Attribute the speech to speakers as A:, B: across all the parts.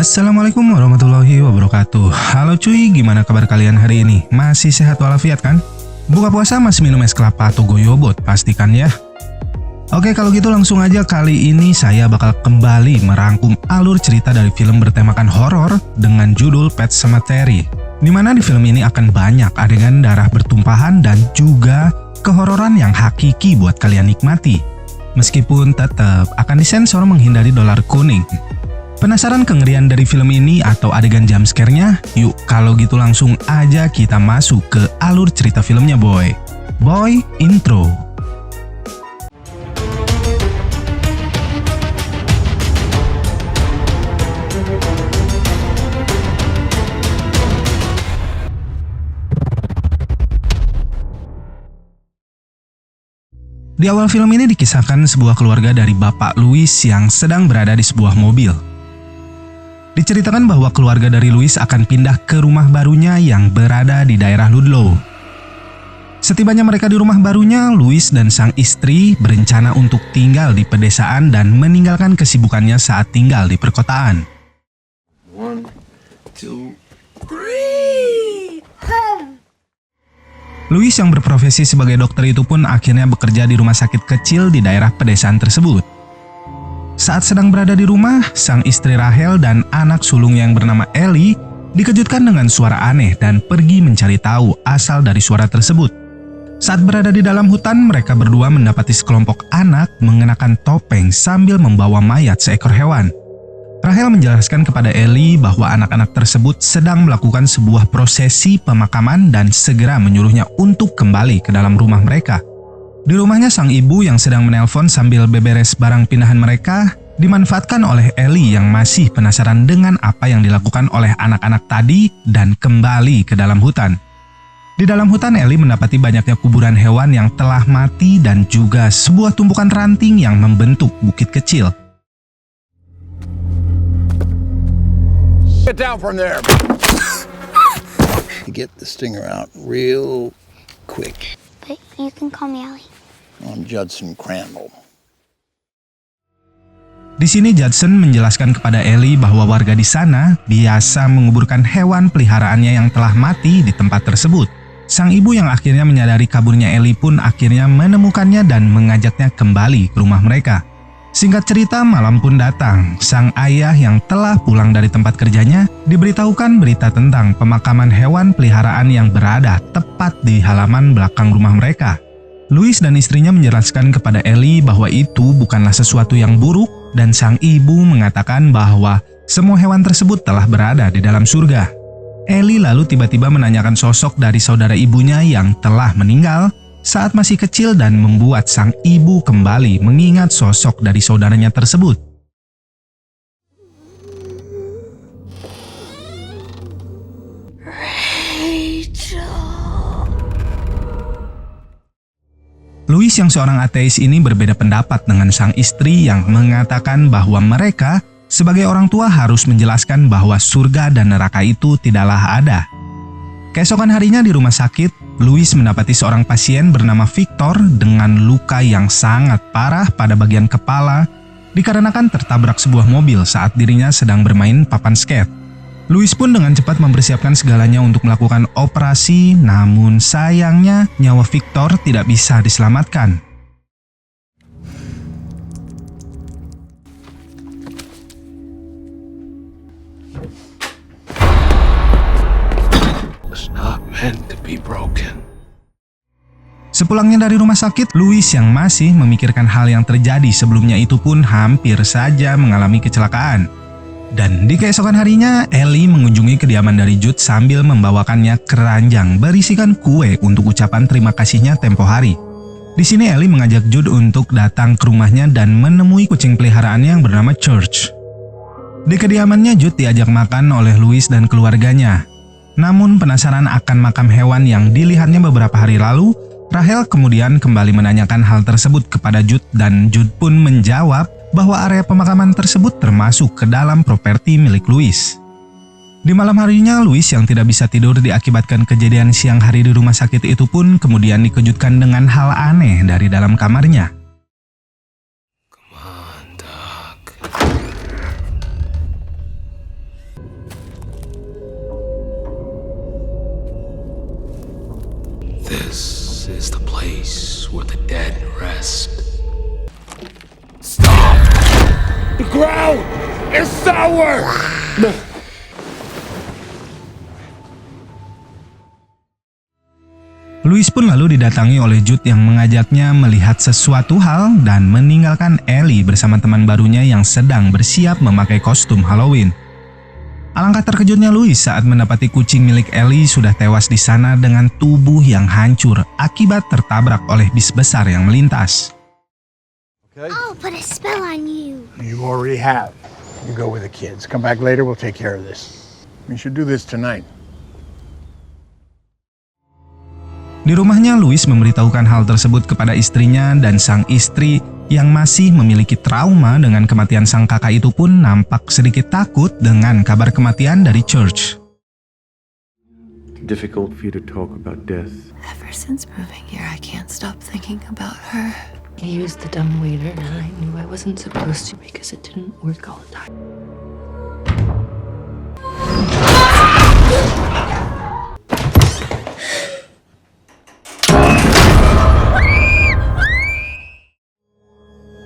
A: Assalamualaikum warahmatullahi wabarakatuh. Halo cuy, gimana kabar kalian hari ini? Masih sehat walafiat kan? Buka puasa masih minum es kelapa atau goyobot pastikan ya. Oke, kalau gitu langsung aja kali ini saya bakal kembali merangkum alur cerita dari film bertemakan horor dengan judul Pet Sematary. Dimana di film ini akan banyak adegan darah bertumpahan dan juga kehororan yang hakiki buat kalian nikmati. Meskipun tetap akan disensor menghindari dolar kuning. Penasaran kengerian dari film ini atau adegan jumpscare-nya? Yuk, kalau gitu langsung aja kita masuk ke alur cerita filmnya boy. Boy, intro. Di awal film ini dikisahkan sebuah keluarga dari Bapak Louis yang sedang berada di sebuah mobil. Diceritakan bahwa keluarga dari Louis akan pindah ke rumah barunya yang berada di daerah Ludlow. Setibanya mereka di rumah barunya, Louis dan sang istri berencana untuk tinggal di pedesaan dan meninggalkan kesibukannya saat tinggal di perkotaan.
B: 1, 2, 3.
A: Louis yang berprofesi sebagai dokter itu pun akhirnya bekerja di rumah sakit kecil di daerah pedesaan tersebut. Saat sedang berada di rumah, sang istri Rachel dan anak sulungnya yang bernama Ellie dikejutkan dengan suara aneh dan pergi mencari tahu asal dari suara tersebut. Saat berada di dalam hutan, mereka berdua mendapati sekelompok anak mengenakan topeng sambil membawa mayat seekor hewan. Rachel menjelaskan kepada Ellie bahwa anak-anak tersebut sedang melakukan sebuah prosesi pemakaman dan segera menyuruhnya untuk kembali ke dalam rumah mereka. Di rumahnya, sang ibu yang sedang menelpon sambil beberes barang pindahan mereka dimanfaatkan oleh Ellie yang masih penasaran dengan apa yang dilakukan oleh anak-anak tadi dan kembali ke dalam hutan. Di dalam hutan, Ellie mendapati banyaknya kuburan hewan yang telah mati dan juga sebuah tumpukan ranting yang membentuk bukit kecil.
B: Get down from there. Get the stinger out real quick.
C: But you can call me Allie.
B: I'm Judson Crandall.
A: Di sini Judson menjelaskan kepada Ellie bahwa warga di sana biasa menguburkan hewan peliharaannya yang telah mati di tempat tersebut. Sang ibu yang akhirnya menyadari kaburnya Ellie pun akhirnya menemukannya dan mengajaknya kembali ke rumah mereka. Singkat cerita, malam pun datang. Sang ayah yang telah pulang dari tempat kerjanya diberitahukan berita tentang pemakaman hewan peliharaan yang berada tepat di halaman belakang rumah mereka. Louis dan istrinya menjelaskan kepada Ellie bahwa itu bukanlah sesuatu yang buruk dan sang ibu mengatakan bahwa semua hewan tersebut telah berada di dalam surga. Ellie lalu tiba-tiba menanyakan sosok dari saudara ibunya yang telah meninggal saat masih kecil dan membuat sang ibu kembali mengingat sosok dari saudaranya tersebut. Louis yang seorang ateis ini berbeda pendapat dengan sang istri yang mengatakan bahwa mereka sebagai orang tua harus menjelaskan bahwa surga dan neraka itu tidaklah ada. Keesokan harinya di rumah sakit, Louis mendapati seorang pasien bernama Victor dengan luka yang sangat parah pada bagian kepala dikarenakan tertabrak sebuah mobil saat dirinya sedang bermain papan skate. Louis pun dengan cepat mempersiapkan segalanya untuk melakukan operasi, namun sayangnya nyawa Victor tidak bisa diselamatkan.
B: It's not meant to be broken.
A: Sepulangnya dari rumah sakit, Louis yang masih memikirkan hal yang terjadi sebelumnya itu pun hampir saja mengalami kecelakaan. Dan di keesokan harinya, Ellie mengunjungi kediaman dari Jude sambil membawakannya keranjang berisikan kue untuk ucapan terima kasihnya tempo hari. Di sini Ellie mengajak Jude untuk datang ke rumahnya dan menemui kucing peliharaannya yang bernama Church. Di kediamannya, Jude diajak makan oleh Louis dan keluarganya. Namun penasaran akan makam hewan yang dilihatnya beberapa hari lalu, Rachel kemudian kembali menanyakan hal tersebut kepada Jude dan Jude pun menjawab bahwa area pemakaman tersebut termasuk ke dalam properti milik Louis. Di malam harinya, Louis yang tidak bisa tidur diakibatkan kejadian siang hari di rumah sakit itu pun kemudian dikejutkan dengan hal aneh dari dalam kamarnya.
B: Come on, Doc.
D: This is the place where the dead rest.
B: The ground is sour!
A: Louis pun lalu didatangi oleh Jude yang mengajaknya melihat sesuatu hal dan meninggalkan Ellie bersama teman barunya yang sedang bersiap memakai kostum Halloween. Alangkah terkejutnya Louis saat mendapati kucing milik Ellie sudah tewas di sana dengan tubuh yang hancur akibat tertabrak oleh bis besar yang melintas.
C: I'll put a spell on you.
B: You already have. You go with the kids. Come back later, we'll take care of this. We should do this tonight.
A: Di rumahnya, Louis memberitahukan hal tersebut kepada istrinya dan sang istri yang masih memiliki trauma dengan kematian sang kakak itu pun nampak sedikit takut dengan kabar kematian dari Church.
E: Difficult for you to talk about death.
F: Ever since moving here, I can't stop thinking about her. I used the dumb waiter and I knew I wasn't supposed to because it didn't work all the time.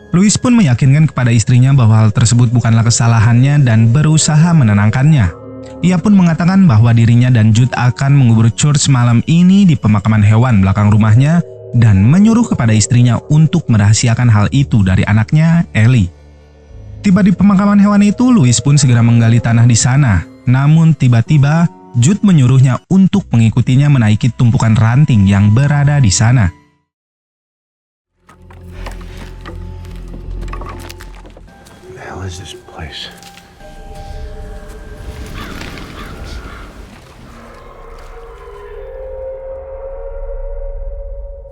A: Louis pun meyakinkan kepada istrinya bahwa hal tersebut bukanlah kesalahannya dan berusaha menenangkannya. Ia pun mengatakan bahwa dirinya dan Jude akan mengubur Church malam ini di pemakaman hewan belakang rumahnya dan menyuruh kepada istrinya untuk merahasiakan hal itu dari anaknya, Ellie. Tiba di pemakaman hewan itu, Louis pun segera menggali tanah di sana. Namun tiba-tiba Jude menyuruhnya untuk mengikutinya menaiki tumpukan ranting yang berada di sana.
E: What is this place?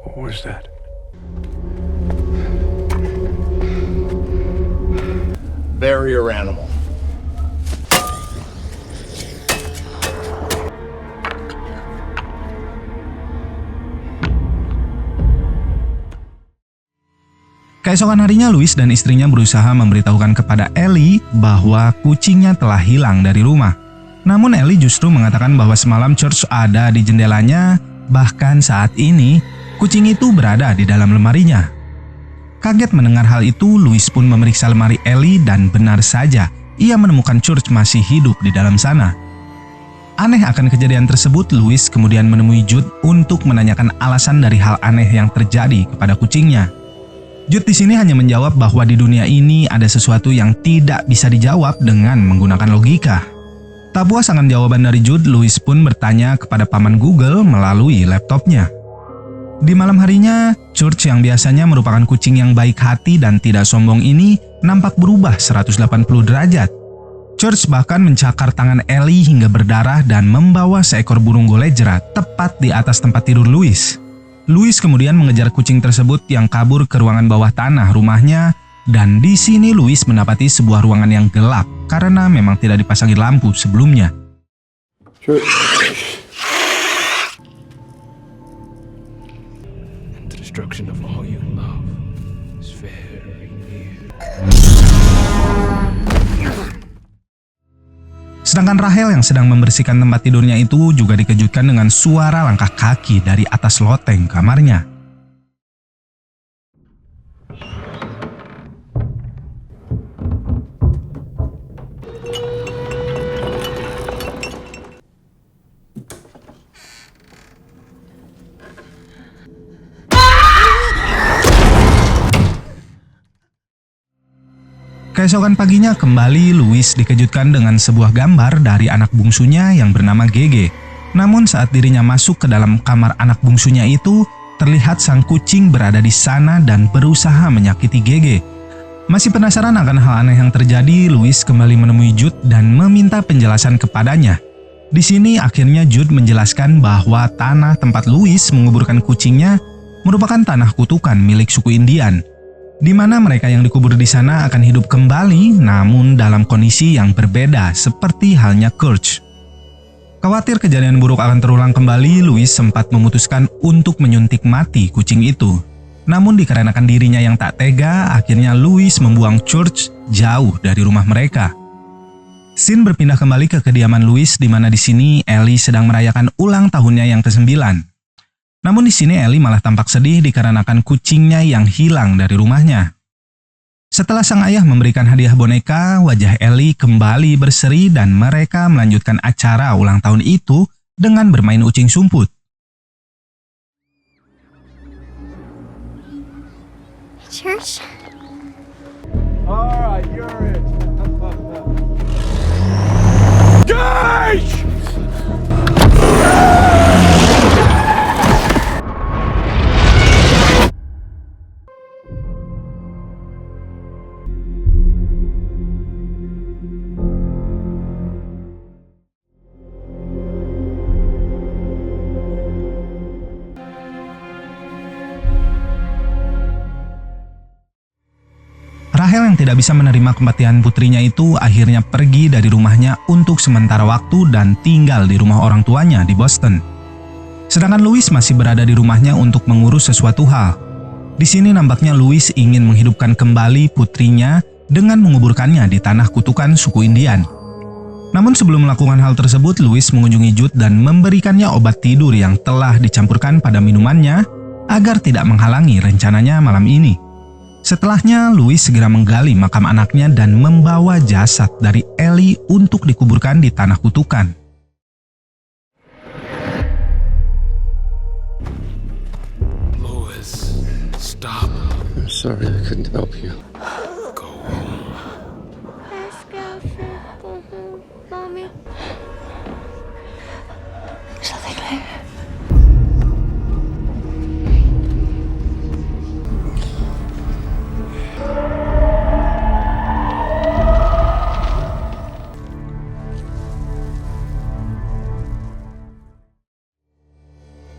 E: What was that?
B: Barrier animal.
A: Keesokan harinya, Louis dan istrinya berusaha memberitahukan kepada Ellie bahwa kucingnya telah hilang dari rumah. Namun Ellie justru mengatakan bahwa semalam Church ada di jendelanya, bahkan saat ini kucing itu berada di dalam lemarinya. Kaget mendengar hal itu, Louis pun memeriksa lemari Ellie dan benar saja ia menemukan Church masih hidup di dalam sana. Aneh akan kejadian tersebut, Louis kemudian menemui Jude untuk menanyakan alasan dari hal aneh yang terjadi kepada kucingnya. Jude di sini hanya menjawab bahwa di dunia ini ada sesuatu yang tidak bisa dijawab dengan menggunakan logika. Tak puas akan jawaban dari Jude, Louis pun bertanya kepada paman Google melalui laptopnya. Di malam harinya, Church yang biasanya merupakan kucing yang baik hati dan tidak sombong ini nampak berubah 180 derajat. Church bahkan mencakar tangan Ellie hingga berdarah dan membawa seekor burung golejra tepat di atas tempat tidur Louis. Louis kemudian mengejar kucing tersebut yang kabur ke ruangan bawah tanah rumahnya, dan di sini Louis mendapati sebuah ruangan yang gelap karena memang tidak dipasangi lampu sebelumnya.
D: The destruction of all you love is very near.
A: Sedangkan Rahel yang sedang membersihkan tempat tidurnya itu juga dikejutkan dengan suara langkah kaki dari atas loteng kamarnya. Keesokan paginya kembali Louis dikejutkan dengan sebuah gambar dari anak bungsunya yang bernama Gege. Namun saat dirinya masuk ke dalam kamar anak bungsunya itu, terlihat sang kucing berada di sana dan berusaha menyakiti Gege. Masih penasaran akan hal aneh yang terjadi, Louis kembali menemui Jude dan meminta penjelasan kepadanya. Di sini akhirnya Jude menjelaskan bahwa tanah tempat Louis menguburkan kucingnya merupakan tanah kutukan milik suku Indian, di mana mereka yang dikubur di sana akan hidup kembali namun dalam kondisi yang berbeda seperti halnya Church. Khawatir kejadian buruk akan terulang kembali, Louis sempat memutuskan untuk menyuntik mati kucing itu. Namun dikarenakan dirinya yang tak tega, akhirnya Louis membuang Church jauh dari rumah mereka. Scene berpindah kembali ke kediaman Louis di mana di sini Ellie sedang merayakan ulang tahunnya yang ke-9. Namun di sini Ellie malah tampak sedih dikarenakan kucingnya yang hilang dari rumahnya. Setelah sang ayah memberikan hadiah boneka, wajah Ellie kembali berseri dan mereka melanjutkan acara ulang tahun itu dengan bermain ucing sumput.
C: Church?
B: All right, you're it. Gage!
A: Rahel yang tidak bisa menerima kematian putrinya itu akhirnya pergi dari rumahnya untuk sementara waktu dan tinggal di rumah orang tuanya di Boston. Sedangkan Louis masih berada di rumahnya untuk mengurus sesuatu hal. Di sini nampaknya Louis ingin menghidupkan kembali putrinya dengan menguburkannya di tanah kutukan suku Indian. Namun sebelum melakukan hal tersebut, Louis mengunjungi Jude dan memberikannya obat tidur yang telah dicampurkan pada minumannya agar tidak menghalangi rencananya malam ini. Setelahnya, Louis segera menggali makam anaknya dan membawa jasad dari Ellie untuk dikuburkan di tanah kutukan.
D: Louis, stop.
E: I'm sorry I couldn't help you.
D: Go home.
C: Let's go home, Mommy.
F: Something like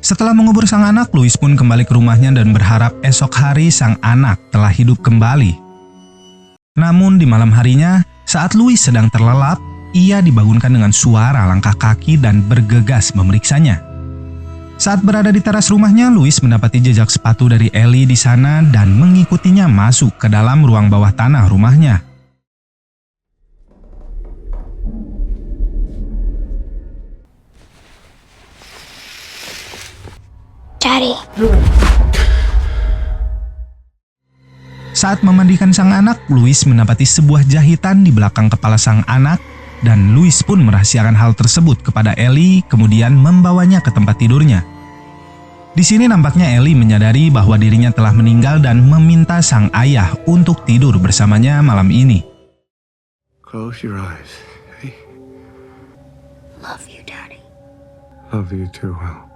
A: Setelah mengubur sang anak, Louis pun kembali ke rumahnya dan berharap esok hari sang anak telah hidup kembali. Namun di malam harinya, saat Louis sedang terlelap, ia dibangunkan dengan suara langkah kaki dan bergegas memeriksanya. Saat berada di teras rumahnya, Louis mendapati jejak sepatu dari Ellie di sana dan mengikutinya masuk ke dalam ruang bawah tanah rumahnya.
C: Daddy.
A: Saat memandikan sang anak, Louis mendapati sebuah jahitan di belakang kepala sang anak dan Louis pun merahasiakan hal tersebut kepada Ellie kemudian membawanya ke tempat tidurnya. Di sini nampaknya Ellie menyadari bahwa dirinya telah meninggal dan meminta sang ayah untuk tidur bersamanya malam ini.
E: Close your eyes. Hey,
C: Love you, Daddy.
E: love you too, Will.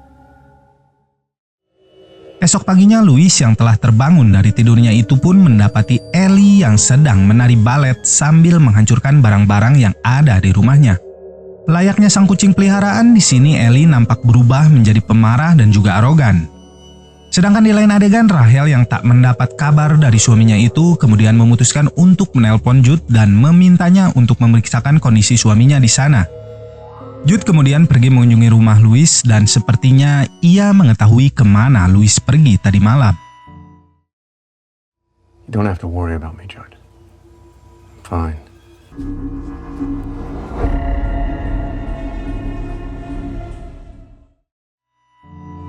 A: Esok paginya, Louis yang telah terbangun dari tidurnya itu pun mendapati Ellie yang sedang menari balet sambil menghancurkan barang-barang yang ada di rumahnya. Layaknya sang kucing peliharaan, di sini Ellie nampak berubah menjadi pemarah dan juga arogan. Sedangkan di lain adegan, Rahel yang tak mendapat kabar dari suaminya itu kemudian memutuskan untuk menelpon Jude dan memintanya untuk memeriksakan kondisi suaminya di sana. Jude kemudian pergi mengunjungi rumah Louis dan sepertinya ia mengetahui kemana Louis pergi tadi malam.
E: You don't have to worry about me, Jude. I'm fine.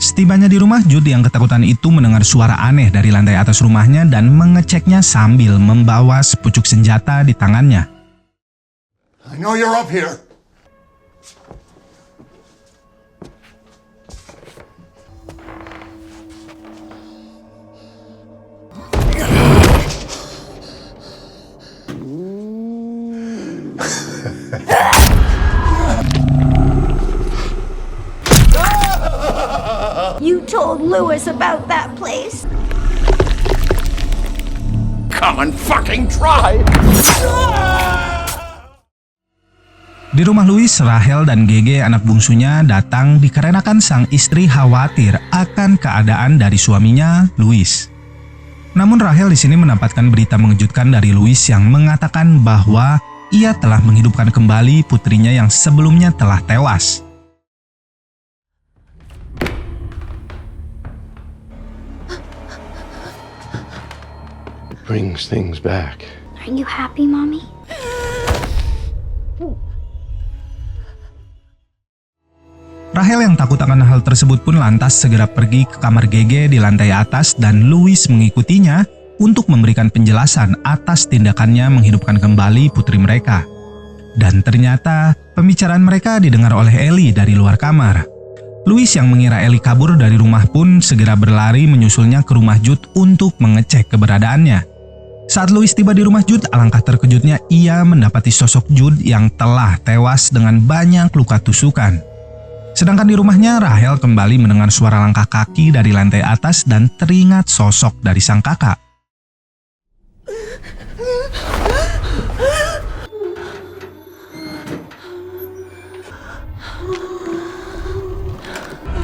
A: Setibanya di rumah, Jude yang ketakutan itu mendengar suara aneh dari lantai atas rumahnya dan mengeceknya sambil membawa sepucuk senjata di tangannya.
B: I know you're up here.
C: You told Lewis about that place.
B: Come and fucking try.
A: Di rumah Louis, Rahel dan Gege anak bungsunya datang dikarenakan sang istri khawatir akan keadaan dari suaminya, Louis. Namun Rahel di sini mendapatkan berita mengejutkan dari Louis yang mengatakan bahwa ia telah menghidupkan kembali putrinya yang sebelumnya telah tewas.
E: Brings things back.
C: Are you happy, Mommy?
A: Rahel Rahel yang takut akan hal tersebut pun lantas segera pergi ke kamar Gege di lantai atas dan Louis mengikutinya untuk memberikan penjelasan atas tindakannya menghidupkan kembali putri mereka. Dan ternyata pembicaraan mereka didengar oleh Ellie dari luar kamar. Louis yang mengira Ellie kabur dari rumah pun segera berlari menyusulnya ke rumah Jude untuk mengecek keberadaannya. Saat Louis tiba di rumah Jude, alangkah terkejutnya ia mendapati sosok Jude yang telah tewas dengan banyak luka tusukan. Sedangkan di rumahnya, Rahel kembali mendengar suara langkah kaki dari lantai atas dan teringat sosok dari sang kakak.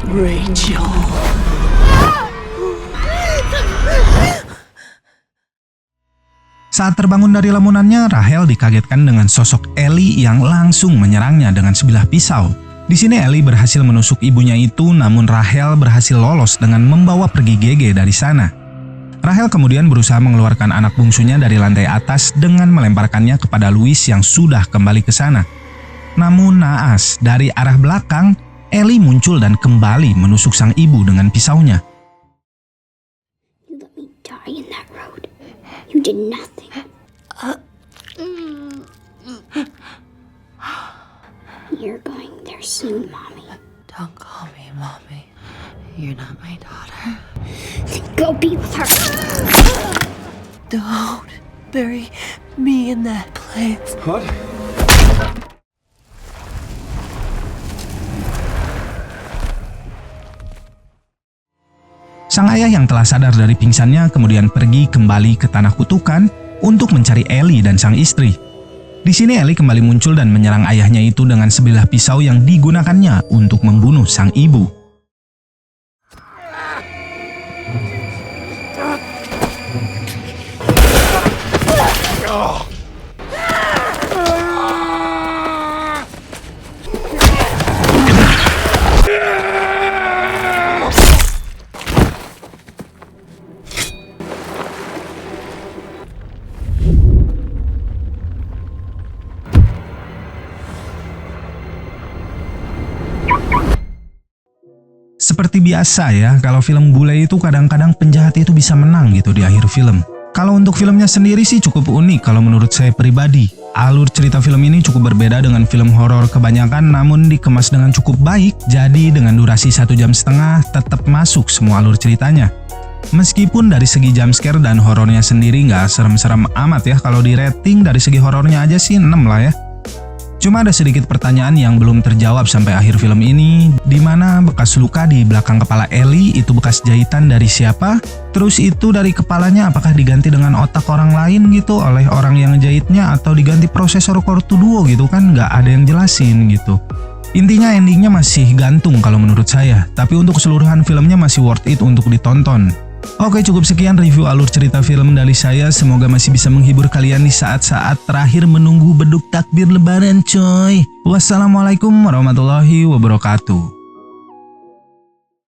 F: Rachel.
A: Saat terbangun dari lamunannya, Rahel dikagetkan dengan sosok Ellie yang langsung menyerangnya dengan sebilah pisau. Di sini Ellie berhasil menusuk ibunya itu, namun Rahel berhasil lolos dengan membawa pergi Gege dari sana. Rahel kemudian berusaha mengeluarkan anak bungsunya dari lantai atas dengan melemparkannya kepada Louis yang sudah kembali ke sana. Namun naas, dari arah belakang, Ellie muncul dan kembali menusuk sang ibu dengan pisaunya.
C: You let me die in that road. You did nothing. You're going there soon, Mommy.
F: Don't call me Mommy. You're not my daughter.
C: Go be with her.
F: Don't bury me in that place.
D: What?
A: Sang ayah yang telah sadar dari pingsannya kemudian pergi kembali ke tanah kutukan untuk mencari Ellie dan sang istri. Di sini Ellie kembali muncul dan menyerang ayahnya itu dengan sebilah pisau yang digunakannya untuk membunuh sang ibu. Seperti biasa ya, kalau film bule itu kadang-kadang penjahat itu bisa menang gitu di akhir film. Kalau untuk filmnya sendiri sih cukup unik kalau menurut saya pribadi. Alur cerita film ini cukup berbeda dengan film horor kebanyakan, namun dikemas dengan cukup baik. Jadi dengan durasi 1,5 jam tetap masuk semua alur ceritanya. Meskipun dari segi jumpscare dan horornya sendiri nggak serem-serem amat ya, kalau di rating dari segi horornya aja sih 6 lah ya. Cuma ada sedikit pertanyaan yang belum terjawab sampai akhir film ini, di mana bekas luka di belakang kepala Ellie itu bekas jahitan dari siapa? Terus itu dari kepalanya apakah diganti dengan otak orang lain gitu oleh orang yang ngejahitnya, atau diganti prosesor Core 2 Duo gitu kan, nggak ada yang jelasin gitu. Intinya endingnya masih gantung kalau menurut saya, tapi untuk keseluruhan filmnya masih worth it untuk ditonton. Oke, cukup sekian review alur cerita film dari saya. Semoga masih bisa menghibur kalian di saat-saat terakhir menunggu beduk takbir lebaran coy. Wassalamualaikum warahmatullahi wabarakatuh.